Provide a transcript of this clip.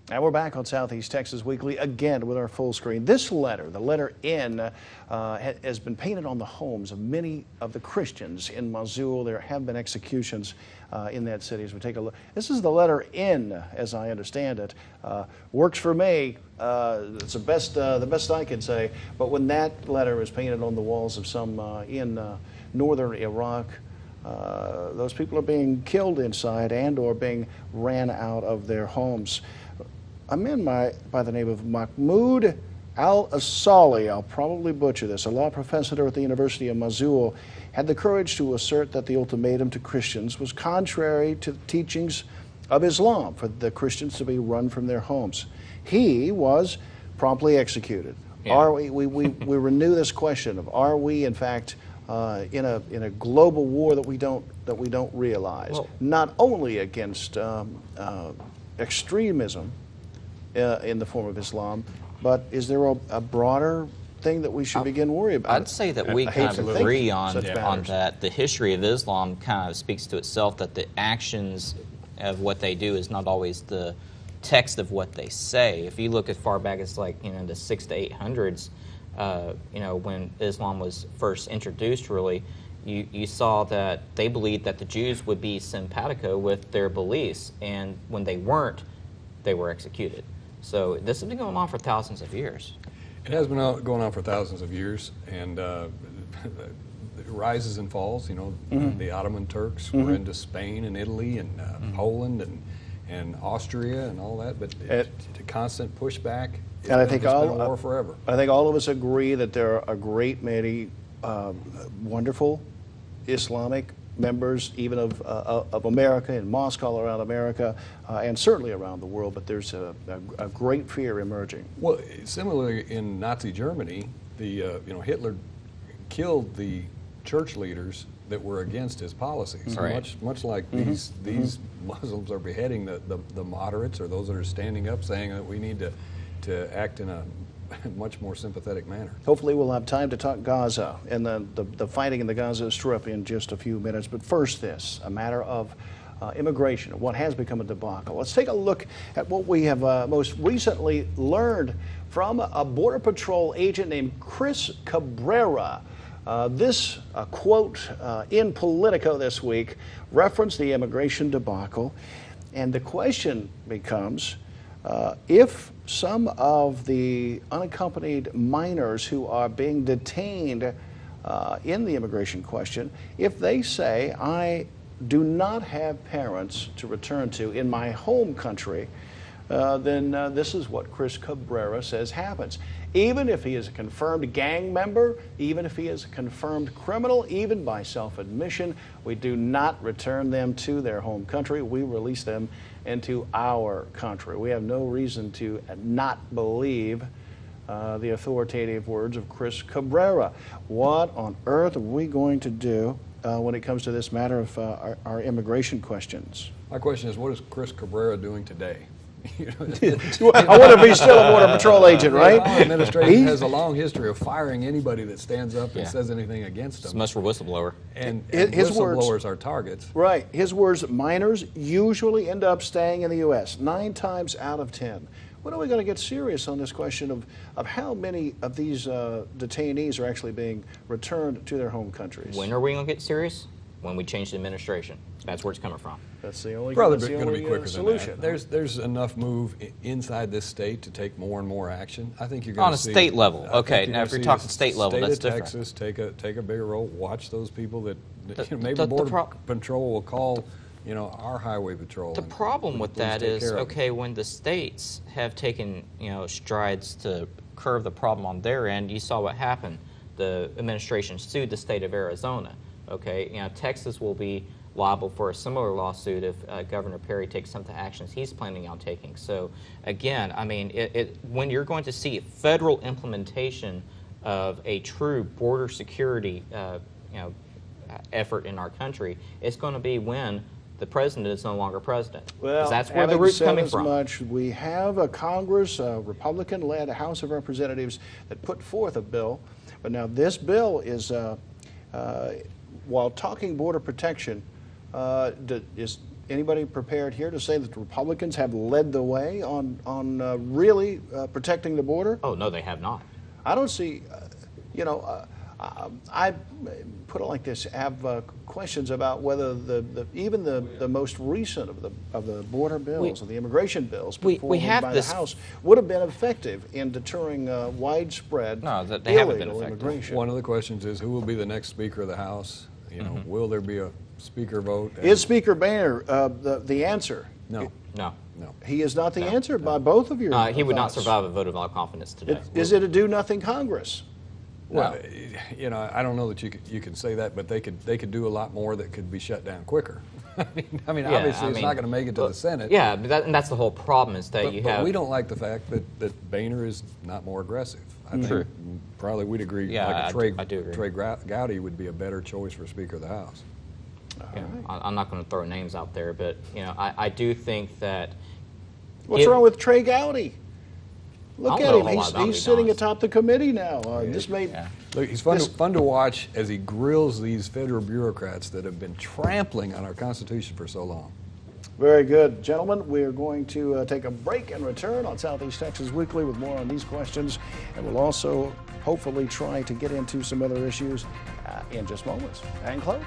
And we're back on Southeast Texas Weekly again with our full screen. This letter, the letter N, has been painted on the homes of many of the Christians in Mosul. There have been executions in that city. As we take a look, this is the letter N, as I understand it. Works for me. It's the best I can say. But when that letter is painted on the walls of some in northern Iraq, those people are being killed inside and/or being ran out of their homes. A man by the name of Mahmoud al-Asali, I'll probably butcher this, a law professor at the University of Mosul, had the courage to assert that the ultimatum to Christians was contrary to the teachings of Islam for the Christians to be run from their homes. He was promptly executed. Yeah. Are we renew this question of, are we in fact in a global war that we don't realize, well, not only against extremism in the form of Islam, but is there a broader thing that we should begin worrying about? I'd say that we kind of agree on that. The history of Islam kind of speaks to itself, that the actions of what they do is not always the text of what they say. If you look as far back as like the 600s to 800s, when Islam was first introduced, really, you saw that they believed that the Jews would be simpatico with their beliefs, and when they weren't, they were executed. So this has been going on for thousands of years. It has been going on for thousands of years, and it rises and falls. The Ottoman Turks were into Spain and Italy and Poland and Austria and all that, but it's a constant pushback. And I think it's been a war forever. I think all of us agree that there are a great many wonderful Islamic members, even of America, in mosques all around America, and certainly around the world, but there's a great fear emerging. Well, similarly in Nazi Germany, Hitler killed the church leaders that were against his policies. Right. Much like these Muslims are beheading the moderates, or those that are standing up saying that we need to act in a much more sympathetic manner. Hopefully we'll have time to talk Gaza and the fighting in the Gaza Strip in just a few minutes. But first this, a matter of immigration, what has become a debacle. Let's take a look at what we have most recently learned from a Border Patrol agent named Chris Cabrera. This quote in Politico this week referenced the immigration debacle, and the question becomes, if some of the unaccompanied minors who are being detained in the immigration question, if they say, I do not have parents to return to in my home country, then this is what Chris Cabrera says happens. Even if he is a confirmed gang member, even if he is a confirmed criminal, even by self-admission, we do not return them to their home country. We release them into our country. We have no reason to not believe the authoritative words of Chris Cabrera. What on earth are we going to do when it comes to this matter of our immigration questions? My question is, what is Chris Cabrera doing today? I wonder if he's still a Border Patrol agent, right? Our administration has a long history of firing anybody that stands up and says anything against them. It's much for whistleblower. And his whistleblowers are targets. Right. His words, minors usually end up staying in the U.S. 9 times out of 10. When are we going to get serious on this question of how many of these detainees are actually being returned to their home countries? When are we going to get serious? When we change the administration. That's where it's coming from. That's the only probably going to be quicker solution. Than that. There's enough move inside this state to take more and more action. I think you're going to see on a state level. Okay, now if you're talking state level, that's different. Texas take a bigger role. Watch those people that maybe Border Patrol will call, our highway patrol. The problem with that is, okay, when the states have taken strides to curb the problem on their end, you saw what happened. The administration sued the state of Arizona. Okay, Texas will be liable for a similar lawsuit if Governor Perry takes some of the actions he's planning on taking. So again, I mean, when you're going to see federal implementation of a true border security effort in our country, it's going to be when the president is no longer president. Well, that's where the root's coming from. Much, we have a Congress, a Republican-led House of Representatives that put forth a bill, but now this bill is while talking border protection, is anybody prepared here to say that the Republicans have led the way on really protecting the border? Oh, no, they have not. I don't see, I put it like this, have questions about whether even the most recent of the border bills, of the immigration bills put forward by the House would have been effective in deterring widespread illegal immigration. One of the questions is who will be the next Speaker of the House? Will there be a Speaker vote? Is Speaker Boehner the answer? No. No. No. He is not the answer by both of your He would not thoughts. survive a vote of no confidence today. Is it a do-nothing Congress? Well, I don't know that you can say that, but they could do a lot more that could be shut down quicker. I mean, obviously, it's not going to make it to the Senate. Yeah, but and that's the whole problem is that But we don't like the fact that Boehner is not more aggressive. I think probably we'd agree. Yeah, like I do agree. Trey Gowdy would be a better choice for Speaker of the House. Yeah, I'm not going to throw names out there, but I do think that. What's wrong with Trey Gowdy? Look at him. He's sitting honest. atop the committee now. This may. Look, he's fun to watch as he grills these federal bureaucrats that have been trampling on our Constitution for so long. Very good. Gentlemen, we're going to take a break and return on Southeast Texas Weekly with more on these questions. And we'll also hopefully try to get into some other issues in just moments. And close.